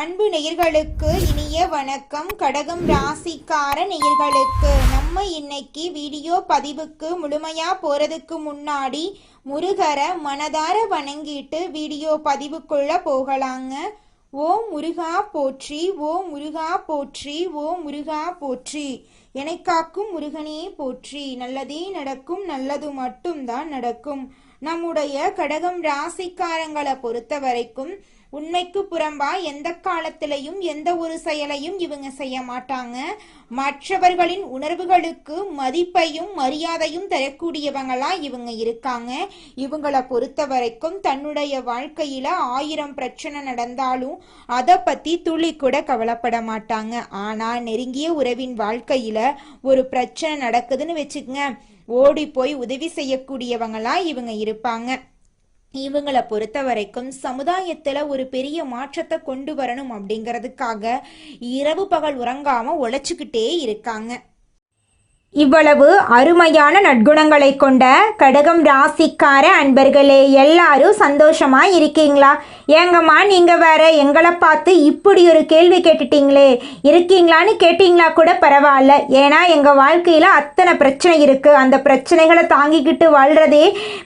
அன்பு நேயர்களுக்கு இனிய வணக்கம். கடகம் ராசிக்கார நேயர்களுக்கு நம்ம இன்னைக்கு வீடியோ பதிவுக்கு முழுமையா போறதுக்கு முன்னாடி முருகரை மனதார வணங்கிட்டு வீடியோ பதிவுக்குள்ள போகலாங்க. ஓம் முருகா போற்றி, ஓம் முருகா போற்றி, ஓம் முருகா போற்றி. என்னை காக்கும் முருகனே போற்றி. நல்லதே நடக்கும், நல்லது மட்டும்தான் நடக்கும். நம்முடைய கடகம் ராசிக்காரங்களை பொறுத்த வரைக்கும் உண்மைக்கு புறம்பா எந்த காலத்திலையும் எந்த ஒரு செயலையும் இவங்க செய்ய மாட்டாங்க. மற்றவர்களின் உணர்வுகளுக்கு மதிப்பையும் மரியாதையும் தரக்கூடியவங்களா இவங்க இருக்காங்க. இவங்களை பொறுத்த வரைக்கும் தன்னுடைய வாழ்க்கையில 1000 பிரச்சனை நடந்தாலும் அதை பத்தி துளி கூட கவலைப்பட மாட்டாங்க. ஆனா நெருங்கிய உறவின் வாழ்க்கையில ஒரு பிரச்சனை நடக்குதுன்னு வச்சுக்கங்க, ஓடி போய் உதவி செய்யக்கூடியவங்களா இவங்க இருப்பாங்க. இவங்களை பொறுத்த வரைக்கும் சமுதாயத்துல ஒரு பெரிய மாற்றத்தை கொண்டு வரணும் அப்படிங்கிறதுக்காக இரவு பகல் உறங்காம உழைச்சுக்கிட்டே இருக்காங்க. இவ்வளவு அருமையான நற்குணங்களை கொண்ட கடகம் ராசிக்கார அன்பர்களே, எல்லாரும் சந்தோஷமா இருக்கீங்களா? ஏங்கம்மா நீங்க வேற எங்களை பார்த்து இப்படி ஒரு கேள்வி கேட்டுட்டீங்களே, இருக்கீங்களான்னு கேட்டீங்களா கூட பரவாயில்ல. ஏன்னா எங்க வாழ்க்கையில அத்தனை பிரச்சனை இருக்கு, அந்த பிரச்சனைகளை தாங்கிக்கிட்டு வாழ்றதே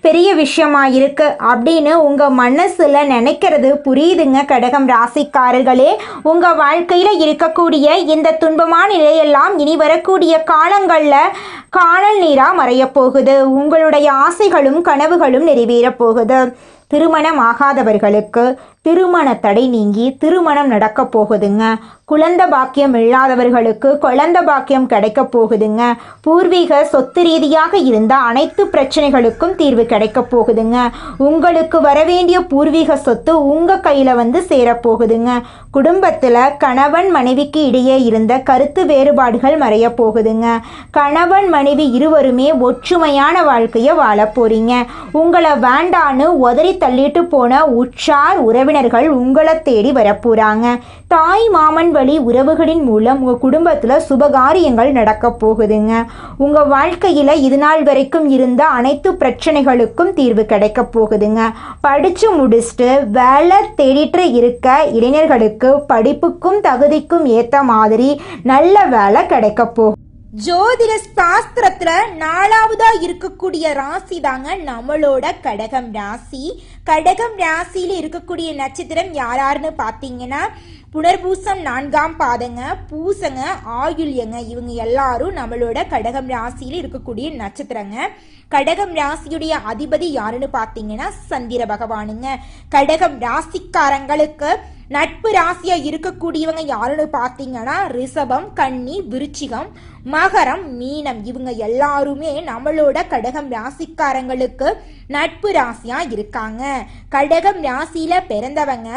பெரிய விஷயமா இருக்கு அப்படின்னு உங்க மனசுல நினைக்கிறது புரியுதுங்க. கடகம் ராசிக்காரர்களே, உங்க வாழ்க்கையில இருக்கக்கூடிய இந்த துன்பமான நிலையெல்லாம் இனி வரக்கூடிய காலங்கள் காணல் நீரா மறைய போகுது. உங்களுடைய ஆசைகளும் கனவுகளும் நிறைவேற போகுது. திருமணம் ஆகாதவர்களுக்கு திருமண தடை நீங்கி திருமணம் நடக்க போகுதுங்க. குழந்தை பாக்கியம் இல்லாதவர்களுக்கு குழந்தை பாக்கியம் கிடைக்க போகுதுங்க. பூர்வீக சொத்து ரீதியாக இருந்த அனைத்து பிரச்சனைகளுக்கும் தீர்வு கிடைக்க போகுதுங்க. உங்களுக்கு வரவேண்டிய பூர்வீக சொத்து உங்க கையில சேரப்போகுதுங்க. குடும்பத்துல கணவன் மனைவிக்கு இடையே இருந்த கருத்து வேறுபாடுகள் மறைய போகுதுங்க. கணவன் மனைவி இருவருமே ஒற்றுமையான வாழ்க்கையை வாழ போறீங்க. உங்களை வேண்டான்னு உதறி தள்ளிட்டு போன உற்றார் உறவினர்கள் உங்களை தேடி வரப்போறாங்க. தாய் மாமன் வழி உறவுகளின் மூலம் உங்க குடும்பத்துல சுபகாரியங்கள் நடக்க போகுதுங்க. உங்க வாழ்க்கையில இது நாள் வரைக்கும் இருந்த அனைத்து பிரச்சனைகளுக்கும் தீர்வு கிடைக்க போகுதுங்க. படிச்சு முடிச்சுட்டு வேலை தேடிட்டு இருக்க இளைஞர்களுக்கு படிப்புக்கும் தகுதிக்கும் ஏத்த மாதிரி நல்ல வேலை கிடைக்க போகும். ஜோதிட சாஸ்திரத்துல 4வதா இருக்கக்கூடிய ராசி தாங்க நம்மளோட கடகம் ராசி. கடகம் ராசியில இருக்கக்கூடிய நட்சத்திரம் யாராருன்னு பாத்தீங்கன்னா புனர்பூசம் 4ஆம் பாதங்க, பூசங்க, ஆயுள்யங்க. இவங்க எல்லாரும் நம்மளோட கடகம் ராசியில இருக்கக்கூடிய நட்சத்திரங்க. கடகம் ராசியுடைய அதிபதி யாருன்னு பாத்தீங்கன்னா சந்திர பகவானுங்க. கடகம் ராசிக்காரங்களுக்கு நட்பு ராசியா இருக்கக்கூடியவங்க யாருன்னு பாத்தீங்கன்னா ரிஷபம், கன்னி, விருச்சிகம், மகரம், மீனம். இவங்க எல்லாருமே நம்மளோட கடகம் ராசிக்காரங்களுக்கு நட்பு ராசியா இருக்காங்க. கடகம் ராசியில பிறந்தவங்க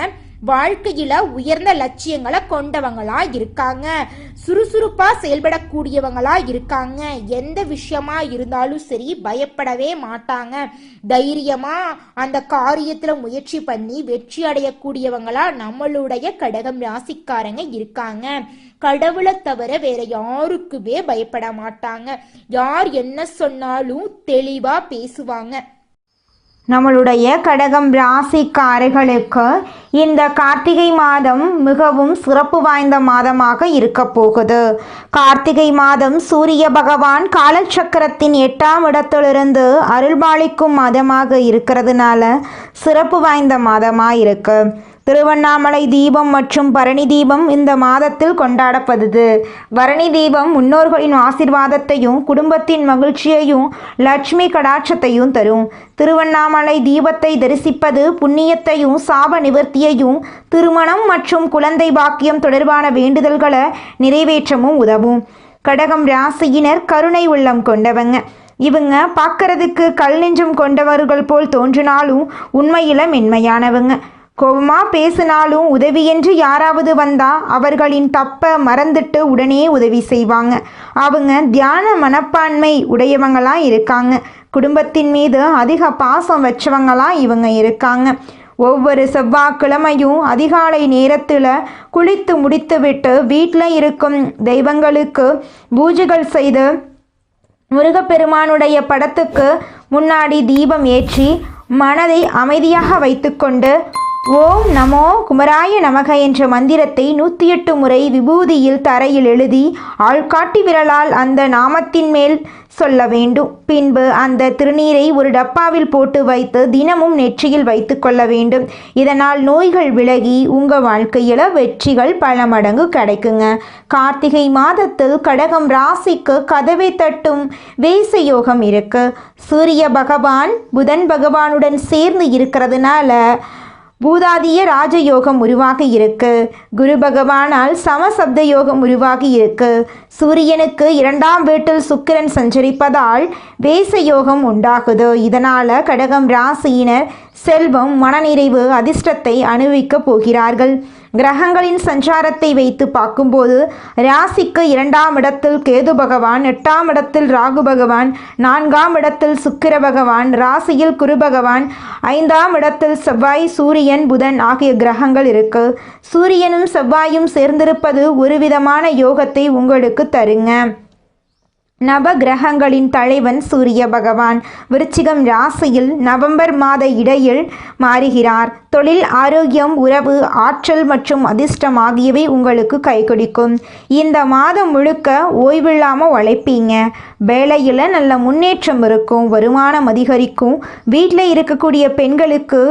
வாழ்க்கையில உயர்ந்த லட்சியங்களை கொண்டவங்களா இருக்காங்க. சுறுசுறுப்பா செயல்படக்கூடியவங்களா இருக்காங்க. எந்த விஷயமா இருந்தாலும் சரி பயப்படவே மாட்டாங்க. தைரியமா அந்த காரியத்துல முயற்சி பண்ணி வெற்றி அடையக்கூடியவங்களா நம்மளுடைய கடகம் ராசிக்காரங்க இருக்காங்க. கடவுளை தவிர வேற யாருக்குமே பயப்பட மாட்டாங்க. யார் என்ன சொன்னாலும் தெளிவா பேசுவாங்க. நம்மளுடைய கடகம் ராசிக்காரர்களுக்கு இந்த கார்த்திகை மாதம் மிகவும் சிறப்பு வாய்ந்த மாதமாக இருக்க போகுது. கார்த்திகை மாதம் சூரிய பகவான் காலச்சக்கரத்தின் 8ஆம் இடத்திலிருந்து அருள்பாலிக்கும் மாதமாக இருக்கிறதுனால சிறப்பு வாய்ந்த மாதமாக இருக்கு. திருவண்ணாமலை தீபம் மற்றும் பரணி தீபம் இந்த மாதத்தில் கொண்டாடப்படுது. பரணி தீபம் முன்னோர்களின் ஆசீர்வாதத்தையும் குடும்பத்தின் மகிழ்ச்சியையும் லட்சுமி கடாட்சத்தையும் தரும். திருவண்ணாமலை தீபத்தை தரிசிப்பது புண்ணியத்தையும் சாப நிவர்த்தியையும் திருமணம் மற்றும் குழந்தை பாக்கியம் தொடர்பான வேண்டுதல்களை நிறைவேற்றவும் உதவும். கடகம் ராசியினர் கருணை உள்ளம் கொண்டவங்க. இவங்க பார்க்கறதுக்கு கல் நெஞ்சம் கொண்டவர்கள் போல் தோன்றினாலும் உண்மையில மென்மையானவங்க. கோபமா பேசினாலும் உதவி என்று யாராவது வந்தா அவர்களின் தப்ப மறந்துட்டு உடனே உதவி செய்வாங்க. அவங்க தியான மனப்பான்மை உடையவங்களா இருக்காங்க. குடும்பத்தின் மீது அதிக பாசம் வச்சவங்களா இவங்க இருக்காங்க. ஒவ்வொரு செவ்வாய்க்கிழமையும் அதிகாலை நேரத்தில் குளித்து முடித்துவிட்டு வீட்டில் இருக்கும் தெய்வங்களுக்கு பூஜைகள் செய்து முருகப்பெருமானுடைய படத்துக்கு முன்னாடி தீபம் ஏற்றி மனதை அமைதியாக வைத்துக்கொண்டு ஓம் நமோ குமராய நமக என்ற மந்திரத்தை 108 முறை விபூதியில் தரையில் எழுதி ஆள்காட்டி விரலால் அந்த நாமத்தின் மேல் சொல்ல வேண்டும். பின்பு அந்த திருநீரை ஒரு டப்பாவில் போட்டு வைத்து தினமும் நெற்றியில் வைத்து கொள்ள வேண்டும். இதனால் நோய்கள் விலகி உங்கள் வாழ்க்கையில் வெற்றிகள் பல மடங்கு கிடைக்குங்க. கார்த்திகை மாதத்தில் கடகம் ராசிக்கு கதவை தட்டும் வேச யோகம் இருக்கு. சூரிய பகவான் புதன் பகவானுடன் சேர்ந்து இருக்கிறதுனால பூதாதிய ராஜயோகம் உருவாகி இருக்கு. குரு பகவானால் சமசப்த யோகம் உருவாகி இருக்கு. சூரியனுக்கு 2ஆம் வீட்டில் சுக்கிரன் சஞ்சரிப்பதால் வேச யோகம் உண்டாகுது. இதனால கடகம் ராசியினர் செல்வம், மனநிறைவு, அதிர்ஷ்டத்தை அனுபவிக்கப் போகிறார்கள். கிரகங்களின் சஞ்சாரத்தை வைத்து பார்க்கும்போது ராசிக்கு 2ஆம் இடத்தில் கேது பகவான், 8ஆம் இடத்தில் ராகு பகவான், 4ஆம் இடத்தில் சுக்கிர பகவான், ராசியில் குரு பகவான், 5ஆம் இடத்தில் செவ்வாய், சூரியன், புதன் ஆகிய கிரகங்கள் இருக்கு. சூரியனும் செவ்வாயும் சேர்ந்திருப்பது ஒரு விதமான யோகத்தை உங்களுக்கு தருங்க. நவ கிரகங்களின் தலைவன் சூரிய பகவான் விருச்சிகம் ராசியில் நவம்பர் மாத இடையில் மாறுகிறார். தொழில், ஆரோக்கியம், உறவு, ஆற்றல் மற்றும் அதிர்ஷ்டம் ஆகியவை உங்களுக்கு கை கொடுக்கும். இந்த மாதம் முழுக்க ஓய்வில்லாமல் உழைப்பீங்க. வேலையில் நல்ல முன்னேற்றம் இருக்கும். வருமானம் அதிகரிக்கும். வீட்டில் இருக்கக்கூடிய பெண்களுக்கு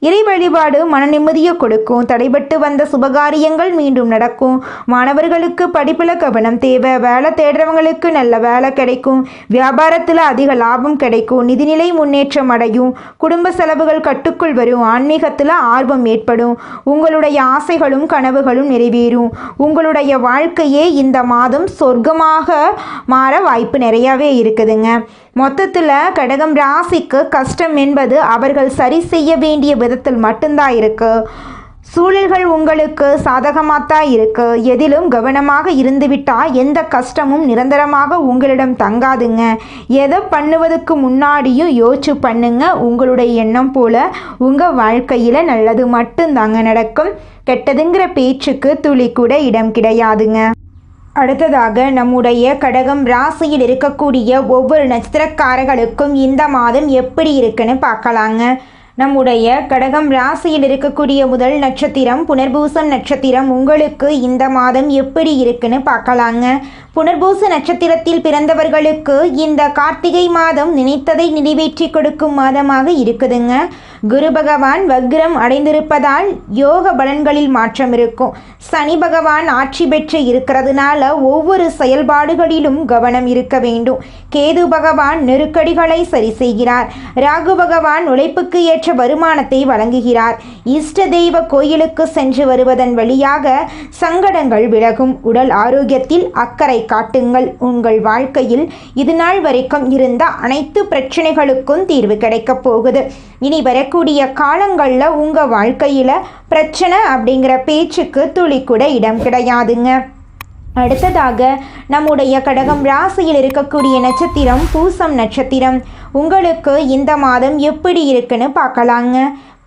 இறை வழிபாடு மன நிம்மதியை கொடுக்கும். தடைபட்டு வந்த சுபகாரியங்கள் மீண்டும் நடக்கும். மாணவர்களுக்கு படிப்பில் கவனம் தேவை. வேலை தேடுறவங்களுக்கு நல்ல வேலை கிடைக்கும். வியாபாரத்தில் அதிக லாபம் கிடைக்கும். நிதிநிலை முன்னேற்றம் அடையும். குடும்ப செலவுகள் கட்டுக்குள் வரும். ஆன்மீகத்தில் ஆர்வம் ஏற்படும். உங்களுடைய ஆசைகளும் கனவுகளும் நிறைவேறும். உங்களுடைய வாழ்க்கையே இந்த மாதம் சொர்க்கமாக மாற வாய்ப்பு நிறையவே இருக்குதுங்க. மொத்தத்தில் கடகம் ராசிக்கு கஷ்டம் என்பது அவர்கள் சரி செய்ய வேண்டிய விதத்தில் மட்டும்தான் இருக்கு. சூழல்கள் உங்களுக்கு சாதகமாகத்தான் இருக்கு. எதிலும் கவனமாக இருந்துவிட்டால் எந்த கஷ்டமும் நிரந்தரமாக உங்களிடம் தங்காதுங்க. எதை பண்ணுவதற்கு முன்னாடியும் யோசிச்சு பண்ணுங்க. உங்களுடைய எண்ணம் போல உங்கள் வாழ்க்கையில் நல்லது மட்டும்தாங்க நடக்கும். கெட்டதுங்கிற பேச்சுக்கு துளி கூட இடம் கிடையாதுங்க. அடுத்ததாக நம்முடைய கடகம் ராசியில் இருக்கக்கூடிய ஒவ்வொரு நட்சத்திரக்காரர்களுக்கும் இந்த மாதம் எப்படி இருக்குன்னு பார்க்கலாங்க. நம்முடைய கடகம் ராசியில் இருக்கக்கூடிய முதல் நட்சத்திரம் புனர்பூசம் நட்சத்திரம். உங்களுக்கு இந்த மாதம் எப்படி இருக்குன்னு பார்க்கலாங்க. புனர்பூச நட்சத்திரத்தில் பிறந்தவர்களுக்கு இந்த கார்த்திகை மாதம் நினைத்ததை நிறைவேற்றி கொடுக்கும் மாதமாக இருக்குதுங்க. குரு பகவான் வக்ரம் அடைந்திருப்பதால் யோக பலன்களில் மாற்றம் இருக்கும். சனி பகவான் ஆட்சி பெற்று இருக்கிறதுனால ஒவ்வொரு செயல்பாடுகளிலும் கவனம் இருக்க வேண்டும். கேது பகவான் நெருக்கடிகளை சரி செய்கிறார். ராகு பகவான் உழைப்புக்கு ஏற்ற வருமானத்தை வழங்குகிறார். இஷ்ட தெய்வ கோயிலுக்கு சென்று வருவதன் வழியாக சங்கடங்கள் விலகும். உடல் ஆரோக்கியத்தில் அக்கறை காட்டுங்கள். உங்கள் வாழ்க்கையில் இதுநாள் வரைக்கும் இருந்த அனைத்து பிரச்சனைகளுக்கும் தீர்வு கிடைக்கப் போகுது. இனி வரக்கூடிய காலங்களில் உங்கள் வாழ்க்கையில் பிரச்சனை அப்படிங்கிற பேச்சுக்கு துளி கூட இடம் கிடையாதுங்க. அடுத்ததாக நம்முடைய கடகம் ராசியில் இருக்கக்கூடிய நட்சத்திரம் பூசம் நட்சத்திரம். உங்களுக்கு இந்த மாதம் எப்படி இருக்குன்னு பார்க்கலாங்க.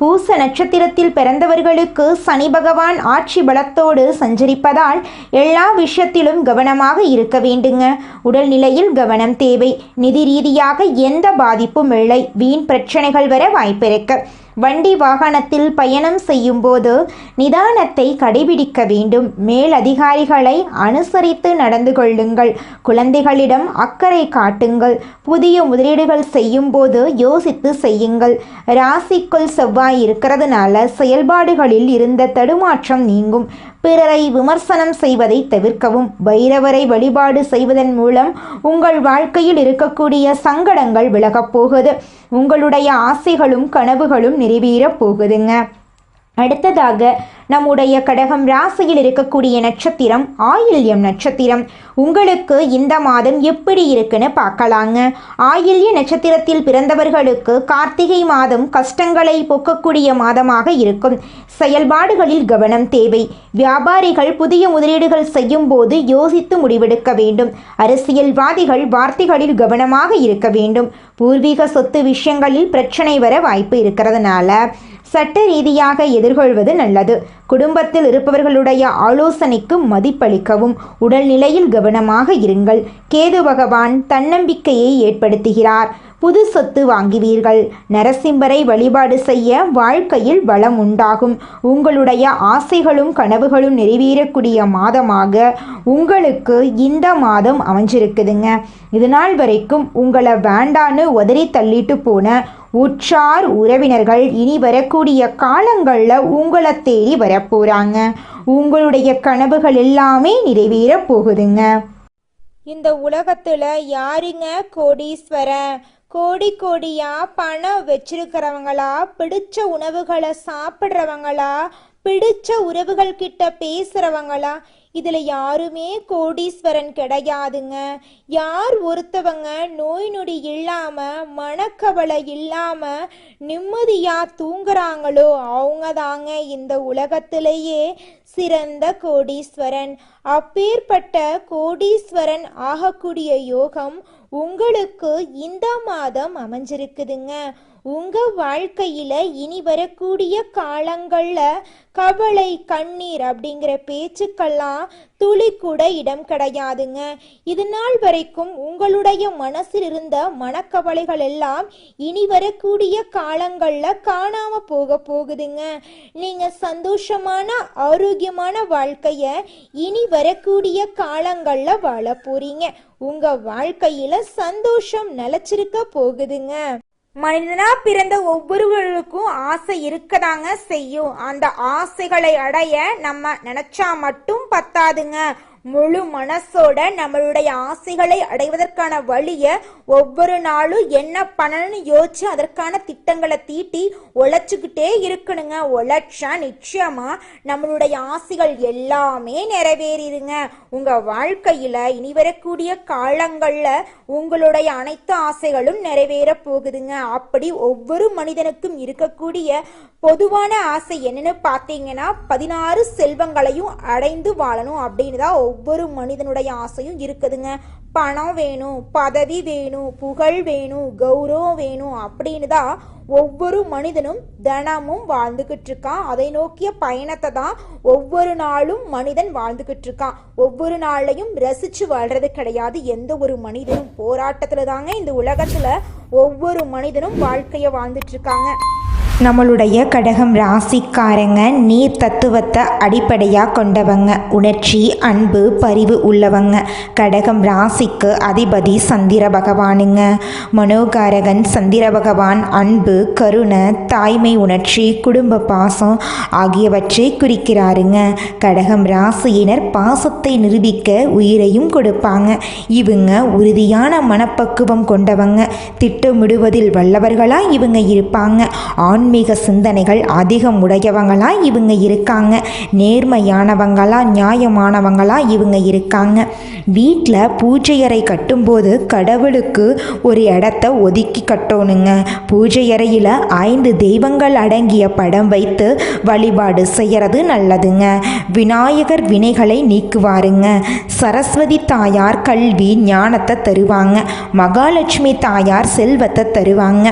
பூச நட்சத்திரத்தில் பிறந்தவர்களுக்கு சனி பகவான் ஆட்சி பலத்தோடு சஞ்சரிப்பதால் எல்லா விஷயத்திலும் கவனமாக இருக்க வேண்டுங்க. உடல்நிலையில் கவனம் தேவை. நிதி ரீதியாக எந்த பாதிப்பும் இல்லை. வீண் பிரச்சனைகள் வர வாய்ப்பிருக்கு. வண்டி வாகனத்தில் பயணம் செய்யும் போது நிதானத்தை கடைபிடிக்க வேண்டும். மேல் அதிகாரிகளை அனுசரித்து நடந்து கொள்ளுங்கள். குழந்தைகளிடம் அக்கறை காட்டுங்கள். புதிய முதலீடுகள் செய்யும் போது யோசித்து செய்யுங்கள். ராசிக்குள் செவ்வாய் இருக்கிறதுனால செயல்பாடுகளில் இருந்த தடுமாற்றம் நீங்கும். பிறரை விமர்சனம் செய்வதை தவிர்க்கவும். பைரவரை வழிபாடு செய்வதன் மூலம் உங்கள் வாழ்க்கையில் இருக்கக்கூடிய சங்கடங்கள் விலகப் போகுது. உங்களுடைய ஆசைகளும் கனவுகளும் நிறைவேறப் போகுதுங்க. அடுத்ததாக நம்முடைய கடகம் ராசியில் இருக்கக்கூடிய நட்சத்திரம் ஆயில்யம் நட்சத்திரம். உங்களுக்கு இந்த மாதம் எப்படி இருக்குன்னு பார்க்கலாங்க. ஆயில்ய நட்சத்திரத்தில் பிறந்தவர்களுக்கு கார்த்திகை மாதம் கஷ்டங்களை போக்கக்கூடிய மாதமாக இருக்கும். செயல்பாடுகளில் கவனம் தேவை. வியாபாரிகள் புதிய முதலீடுகள் செய்யும் போது யோசித்து முடிவெடுக்க வேண்டும். அரசியல்வாதிகள் வார்த்தைகளில் கவனமாக இருக்க வேண்டும். பூர்வீக சொத்து விஷயங்களில் பிரச்சனை வர வாய்ப்பு இருக்கிறதுனால சட்ட ரீதியாக எதிர்கொள்வது நல்லது. குடும்பத்தில் இருப்பவர்களுடைய ஆலோசனைக்கு மதிப்பளிக்கவும். உடல்நிலையில் கவனமாக இருங்கள். கேது பகவான் தன்னம்பிக்கையை ஏற்படுத்துகிறார். புது சொத்து வாங்குவீர்கள். நரசிம்மரை வழிபாடு செய்ய வாழ்க்கையில் வளம் உண்டாகும். உங்களுடைய ஆசைகளும் கனவுகளும் நிறைவேறக்கூடிய மாதமாக உங்களுக்கு இந்த மாதம் அமைஞ்சிருக்குதுங்க. இதுநாள் வரைக்கும் உங்களை வேண்டான்னு உதறி தள்ளிட்டு போன உற்றார் உறவினர்கள் இனி வரக்கூடிய காலங்களில் உங்களை தேடி வரப்போகிறாங்க. உங்களுடைய கனவுகள் எல்லாமே நிறைவேற போகுதுங்க. இந்த உலகத்தில் யாருங்க கோடீஸ்வரன்? கோடி கோடியா பணம் வச்சிருக்கிறவங்களா, பிடிச்ச உணவுகளை சாப்பிட்றவங்களா, பிடிச்ச உறவுகள் கிட்ட பேசுறவங்களா? இதுல யாருமே கோடீஸ்வரன் கிடையாதுங்க. யார் ஒருத்தவங்க நோய் நொடி இல்லாம மனக்கவலை இல்லாம நிம்மதியா தூங்குறாங்களோ அவங்க தாங்க இந்த உலகத்திலேயே சிறந்த கோடீஸ்வரன். அப்பேற்பட்ட கோடீஸ்வரன் ஆகக்கூடிய யோகம் உங்களுக்கு இந்த மாதம் அமைஞ்சிருக்குதுங்க. உங்க வாழ்க்கையில இனி வரக்கூடிய காலங்கள்ல கவலை கண்ணீர் அப்படிங்கிற பேச்சுக்கெல்லாம் துளி கூட இடம் கிடையாதுங்க. இது நாள் வரைக்கும் உங்களுடைய மனசில் இருந்த மனக்கவலைகள் எல்லாம் இனி வரக்கூடிய காலங்கள்ல காணாம போகுதுங்க. நீங்க சந்தோஷமான ஆரோக்கியமான வாழ்க்கைய இனி வரக்கூடிய காலங்கள்ல வாழ போறீங்க. உங்க வாழ்க்கையில சந்தோஷம் நிலைச்சிருக்க போகுதுங்க. மனிதனா பிறந்த ஒவ்வொருவருக்கும் ஆசை இருக்கதாங்க செய்யும். அந்த ஆசைகளை அடைய நம்ம நினைச்சா மட்டும் பத்தாதுங்க. முழு மனசோட நம்மளுடைய ஆசைகளை அடைவதற்கான வழியை ஒவ்வொரு நாளும் என்ன பண்ணணும்னு யோசிச்சு அதற்கான திட்டங்களை தீட்டி உழைச்சிக்கிட்டே இருக்கணுங்க. உழைச்சா நிச்சயமா நம்மளுடைய ஆசைகள் எல்லாமே நிறைவேறிடுங்க. உங்க வாழ்க்கையில இனி வரக்கூடிய காலங்கள்ல உங்களுடைய அனைத்து ஆசைகளும் நிறைவேற போகுதுங்க. அப்படி ஒவ்வொரு மனிதனுக்கும் இருக்கக்கூடிய பொதுவான ஆசை என்னன்னு பார்த்தீங்கன்னா 16 செல்வங்களையும் அடைந்து வாழணும் அப்படின்னு தான் ஒவ்வொரு மனிதனுடைய ஆசையும் இருக்குதுங்க. பணம் வேணும், பதவி வேணும், புகழ் வேணும், கௌரவம் வேணும் அப்படின்னு தான் ஒவ்வொரு மனிதனும் தினமும் வாழ்ந்துகிட்டு இருக்கான். அதை நோக்கிய பயணத்தை தான் ஒவ்வொரு நாளும் மனிதன் வாழ்ந்துகிட்டு இருக்கான். ஒவ்வொரு நாளையும் ரசிச்சு வாழ்றது கிடையாது. எந்த ஒரு மனிதனும் போராட்டத்துல தாங்க இந்த உலகத்துல ஒவ்வொரு மனிதனும் வாழ்க்கைய வாழ்ந்துட்டு இருக்காங்க. நம்மளுடைய கடகம் ராசிக்காரங்க நீர் தத்துவத்தை அடிப்படையாக கொண்டவங்க. உணர்ச்சி, அன்பு, பரிவு உள்ளவங்க. கடகம் ராசிக்கு அதிபதி சந்திர பகவானுங்க. மனோகாரகன் சந்திர பகவான் அன்பு, கருணை, தாய்மை உணர்ச்சி, குடும்ப பாசம் ஆகியவற்றை குறிக்கிறாருங்க. கடகம் ராசியினர் பாசத்தை நிரூபிக்க உயிரையும் கொடுப்பாங்க. இவங்க உறுதியான மனப்பக்குவம் கொண்டவங்க. திட்டமிடுவதில் வல்லவர்களாக இவங்க இருப்பாங்க. ஆன்மீக சிந்தனைகள் அதிகம் உடையவங்களா இவங்க இருக்காங்க. நேர்மையானவங்களா, நியாயமானவங்களா இவங்க இருக்காங்க. வீட்டில் பூஜை அறை கட்டும்போது கடவுளுக்கு ஒரு இடத்த ஒதுக்கி கட்டணுங்க. பூஜை அறையில் 5 தெய்வங்கள் அடங்கிய படம் வைத்து வழிபாடு செய்கிறது நல்லதுங்க. விநாயகர் வினைகளை நீக்குவாருங்க. சரஸ்வதி தாயார் கல்வி ஞானத்தை தருவாங்க. மகாலட்சுமி தாயார் செல்வத்தை தருவாங்க.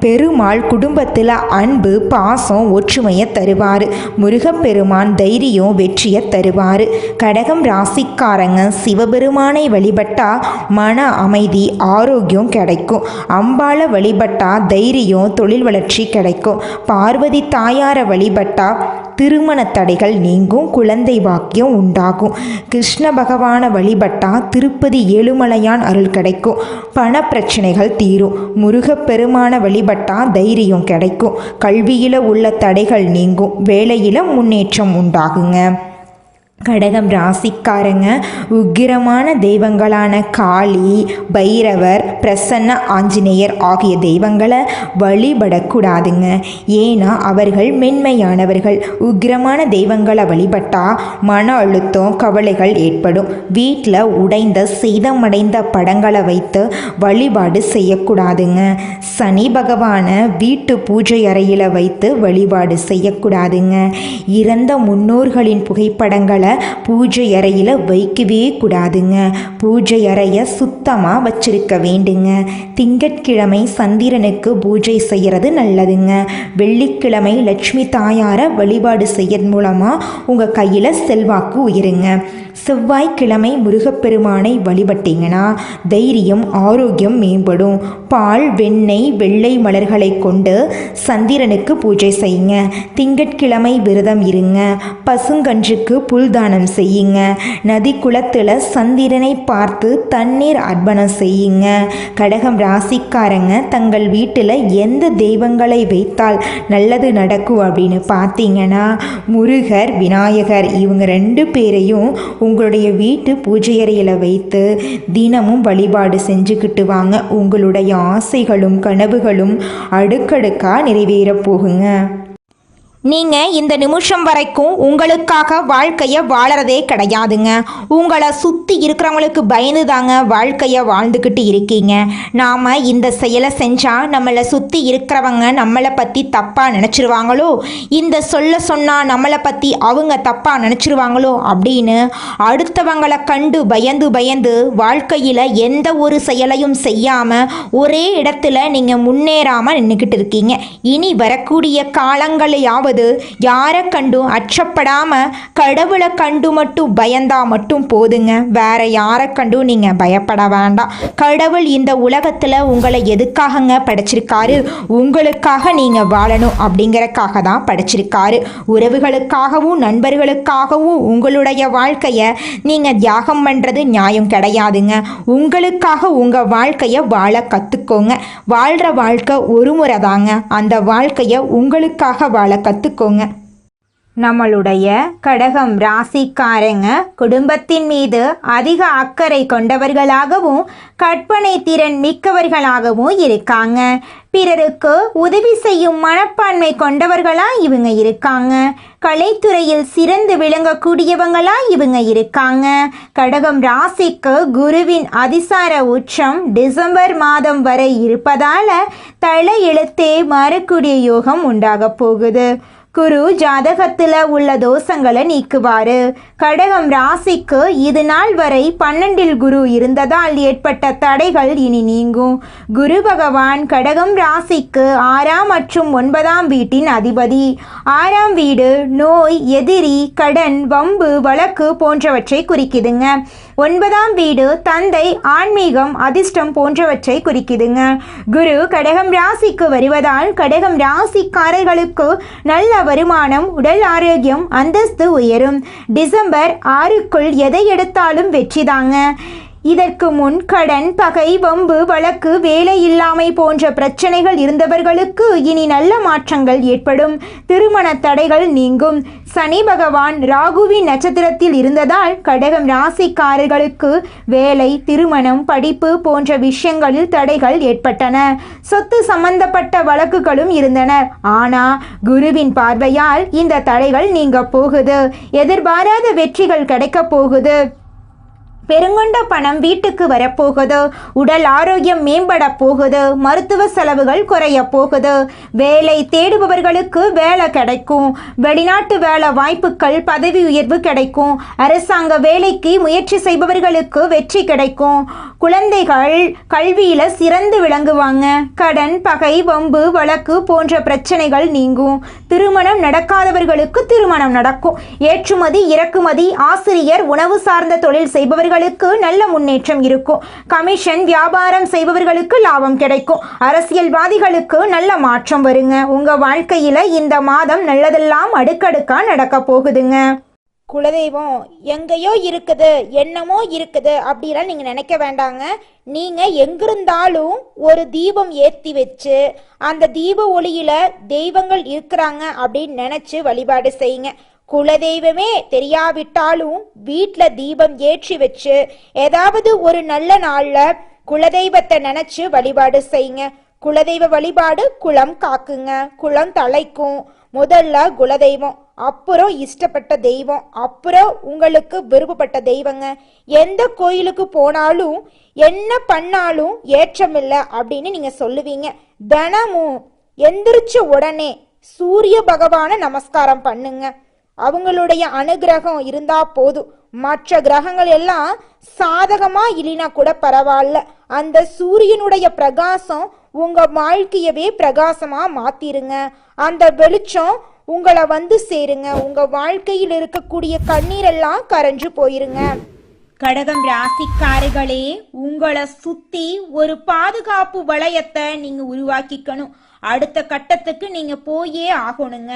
பெருமாள் குடும்பத்தில் அன்பு, பாசம், ஒற்றுமையை தருவார். முருகப்பெருமான் தைரியம், வெற்றியை தருவார். கடகம் ராசிக்காரங்க சிவபெருமானை வழிபட்டா மன அமைதி, ஆரோக்கியம் கிடைக்கும். அம்பாளை வழிபட்டா தைரியம், தொழில் வளர்ச்சி கிடைக்கும். பார்வதி தாயாரை வழிபட்டா திருமண தடைகள் நீங்கும், குழந்தை பாக்கியம் உண்டாகும். கிருஷ்ண பகவானை வழிபட்டா திருப்பதி ஏழுமலையான் அருள் கிடைக்கும், பண பிரச்சனைகள் தீரும். முருகப்பெருமான வழிபட்டா தைரியம் கிடைக்கும். கல்வியில உள்ள தடைகள் நீங்கும், வேலையில முன்னேற்றம் உண்டாகுங்க. கடகம் ராசிக்காரங்க உக்கிரமான தெய்வங்களான காளி, பைரவர், பிரசன்ன ஆஞ்சநேயர் ஆகிய தெய்வங்களை வழிபடக்கூடாதுங்க. ஏன்னா அவர்கள் மென்மையானவர்கள். உக்கிரமான தெய்வங்களை வழிபட்டால் மன அழுத்தம், கவலைகள் ஏற்படும். வீட்டில் உடைந்த சேதமடைந்த படங்களை வைத்து வழிபாடு செய்யக்கூடாதுங்க. சனி பகவானை வீட்டு பூஜை அறையில் வைத்து வழிபாடு செய்யக்கூடாதுங்க. இறந்த முன்னோர்களின் புகைப்படங்களை பூஜை அறையில் வைக்கவே கூடாதுங்க. பூஜை அறையை சுத்தமாக வச்சிருக்க வேண்டுங்க. திங்கட்கிழமை சந்திரனுக்கு பூஜை செய்கிறது நல்லதுங்க. வெள்ளிக்கிழமை லட்சுமி தாயாரை வழிபாடு செய்யறது மூலமாக உங்கள் கையில் செல்வாக்கு உயருங்க. செவ்வாய்க்கிழமை முருகப்பெருமானை வழிபட்டீங்கன்னா தைரியம் ஆரோக்கியம் மேம்படும். பால் வெண்ணெய் வெள்ளை மலர்களை கொண்டு சந்திரனுக்கு பூஜை செய்யுங்க. திங்கட்கிழமை விரதம் இருங்க. பசுங்கன்றுக்கு புல்தானம் செய்யுங்க. நதி குளத்தில் சந்திரனை பார்த்து தண்ணீர் அர்ப்பணம் செய்யுங்க. கடகம் ராசிக்காரங்க தங்கள் வீட்டில் எந்த தெய்வங்களை வைத்தால் நல்லது நடக்கும் அப்படின்னு பார்த்தீங்கன்னா முருகர் விநாயகர் இவங்க 2 பேரையும் உங்களுடைய வீட்டு பூஜை அறையில் வைத்து தினமும் வழிபாடு செஞ்சுக்கிட்டு வாங்க. உங்களுடைய ஆசைகளும் கனவுகளும் அடுக்கடுக்காக நிறைவேறப் போகுங்க. நீங்கள் இந்த நிமிஷம் வரைக்கும் உங்களுக்காக வாழ்க்கையை வாழறதே கிடையாதுங்க. உங்களை சுற்றி இருக்கிறவங்களுக்கு பயந்து தாங்க வாழ்க்கையை வாழ்ந்துக்கிட்டு இருக்கீங்க. நாம் இந்த செயலை செஞ்சால் நம்மளை சுற்றி இருக்கிறவங்க நம்மளை பற்றி தப்பாக நினச்சிருவாங்களோ, இந்த சொன்னால் நம்மளை பற்றி அவங்க தப்பாக நினச்சிருவாங்களோ அப்படின்னு அடுத்தவங்களை கண்டு பயந்து வாழ்க்கையில் எந்த ஒரு செயலையும் செய்யாமல் ஒரே இடத்துல நீங்கள் முன்னேறாமல் நின்றுக்கிட்டு இருக்கீங்க. இனி வரக்கூடிய காலங்களையாவது யாரை கண்டும் அச்சப்படாம கடவுளை கண்டு மட்டும் பயந்தா மட்டும் போதுங்க. வேற யாரை கண்டும் நீங்க பயப்பட வேண்டாம். கடவுள் இந்த உலகத்துல உங்களை எதுக்காகங்க படைச்சிருக்காரு? உங்களுக்காக நீங்க வாழணும் அப்படிங்கறக்காக தான் படைச்சிருக்காரு. உறவுகளுக்காகவும் நண்பர்களுக்காகவும் உங்களுடைய வாழ்க்கைய நீங்க தியாகம் பண்றது நியாயம் கிடையாதுங்க. உங்களுக்காக உங்க வாழ்க்கைய வாழ கத்துக்கோங்க. வாழ்ற வாழ்க்கை ஒரு முறை தாங்க. அந்த வாழ்க்கைய உங்களுக்காக வாழ கத்துக்கோங்க. நம்மளுடைய கடகம் ராசிக்காரங்க குடும்பத்தின் மீது அதிக அக்கறை கொண்டவர்களாகவும் கற்பனை திறன் மிக்கவர்களாகவும் இருக்காங்க. பிறருக்கு உதவி செய்யும் மனப்பான்மை கொண்டவர்களா இவங்க இருக்காங்க. கலைத்துறையில் சிறந்து விளங்கக்கூடியவங்களா இவங்க இருக்காங்க. கடகம் ராசிக்கு குருவின் அதிசார உச்சம் டிசம்பர் மாதம் வரை இருப்பதால தலையெழுத்தே மாறக்கூடிய யோகம் உண்டாக போகுது. குரு ஜாதகத்தில் உள்ள தோஷங்களை நீக்குவாரு. கடகம் ராசிக்கு இது நாள் வரை 12 குரு இருந்ததால் ஏற்பட்ட தடைகள் இனி நீங்கும். குரு பகவான் கடகம் ராசிக்கு 6ஆம் மற்றும் 9ஆம் வீட்டின் அதிபதி. 6ஆம் வீடு நோய், எதிரி, கடன், வம்பு, வழக்கு போன்றவற்றை குறிக்குதுங்க. 9ஆம் வீடு தந்தை, ஆன்மீகம், அதிர்ஷ்டம் போன்றவற்றை குறிக்குதுங்க. குரு கடகம் ராசிக்கு வருவதால் கடகம் ராசிக்காரர்களுக்கு நல்ல வருமானம், உடல் ஆரோக்கியம், அந்தஸ்து உயரும். டிசம்பர் 6க்குள் எதை எடுத்தாலும் வெற்றிதாங்க. இதற்கு முன் கடன், பகை, வம்பு, வழக்கு, வேலை இல்லாமை போன்ற பிரச்சனைகள் இருந்தவர்களுக்கு இனி நல்ல மாற்றங்கள் ஏற்படும். திருமண தடைகள் நீங்கும். சனி பகவான் ராகுவின் நட்சத்திரத்தில் இருந்ததால் கடகம் ராசிக்காரர்களுக்கு வேலை, திருமணம், படிப்பு போன்ற விஷயங்களில் தடைகள் ஏற்பட்டன. சொத்து சம்பந்தப்பட்ட வழக்குகளும் இருந்தன. ஆனா குருவின் பார்வையால் இந்த தடைகள் நீங்க போகுது. எதிர்பாராத வெற்றிகள் கிடைக்க போகுது. பெருங்கொண்ட பணம் வீட்டுக்கு வரப்போகுது. உடல் ஆரோக்கியம் மேம்பட போகுது. மருத்துவ செலவுகள் குறைய போகுது. வேலை தேடுபவர்களுக்கு வேலை கிடைக்கும். வெளிநாட்டு வேலை வாய்ப்புகள், பதவி உயர்வு கிடைக்கும். அரசாங்க வேலைக்கு முயற்சி செய்பவர்களுக்கு வெற்றி கிடைக்கும். குழந்தைகள் கல்வியில சிறந்து விளங்குவாங்க. கடன், பகை, வம்பு, வழக்கு போன்ற பிரச்சனைகள் நீங்கும். திருமணம் நடக்காதவர்களுக்கு திருமணம் நடக்கும். ஏற்றுமதி, இறக்குமதி, ஆசிரியர், உணவு சார்ந்த தொழில் செய்பவர்கள் நல்ல முன்னேற்றம் இருக்கும். கமிஷன் வியாபாரம் செய்பவர்களுக்கு லாபம் கிடைக்கும். அரசியல்வாதிகளுக்கு நல்ல மாற்றம் வருங்க. உங்க வாழ்க்கையில இந்த மாதம் நல்லதெல்லாம் அடுக்கடுக்கா நடக்க போகுதுங்க. குலதெய்வம் எங்கேயோ இருக்குது, என்னமோ இருக்குது அப்படிலாம் நீங்கள் நினைக்க வேண்டாங்க. நீங்கள் எங்கிருந்தாலும் ஒரு தீபம் ஏற்றி வச்சு அந்த தீப ஒளியில் தெய்வங்கள் இருக்கிறாங்க அப்படின்னு நினச்சி வழிபாடு செய்யுங்க. குலதெய்வமே தெரியாவிட்டாலும் வீட்டில் தீபம் ஏற்றி வச்சு ஏதாவது ஒரு நல்ல நாளில் குலதெய்வத்தை நினச்சி வழிபாடு செய்யுங்க. குலதெய்வ வழிபாடு குலம் காக்குங்க, குலம் தலைக்கும். முதல்ல குலதெய்வம், அப்புறம் இஷ்டப்பட்ட தெய்வம், அப்புறம் உங்களுக்கு விருப்பப்பட்ட தெய்வங்க. எந்த கோயிலுக்கு போனாலும் என்ன பண்ணாலும் ஏற்றமில்லை அப்படின்னு நீங்கள் சொல்லுவீங்க. தினமும் எந்திரிச்ச உடனே சூரிய பகவானை நமஸ்காரம் பண்ணுங்க. அவங்களுடைய அனுகிரகம் இருந்தா போதும். மற்ற கிரகங்கள் எல்லாம் சாதகமா இல்லைனா கூட பரவாயில்ல. அந்த சூரியனுடைய பிரகாசம் உங்க வாழ்க்கையவே பிரகாசமா மாத்திருங்க. அந்த வெளிச்சம் உங்களை வந்து சேருங்க. உங்க வாழ்க்கையில் இருக்கக்கூடிய கண்ணீரெல்லாம் கரைஞ்சு போயிருங்க. கடகம் ராசிக்காரர்களே, உங்களை சுத்தி ஒரு பாதுகாப்பு வளையத்தை நீங்க உருவாக்கிக்கணும். அடுத்த கட்டத்துக்கு நீங்க போயே ஆகணுங்க.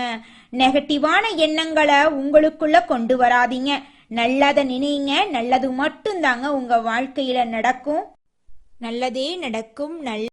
நெகட்டிவான எண்ணங்களை உங்களுக்குள்ள கொண்டு வராதீங்க. நல்லதை நினைங்க. நல்லது மட்டும்தாங்க உங்க வாழ்க்கையில நடக்கும். நல்லதே நடக்கும்.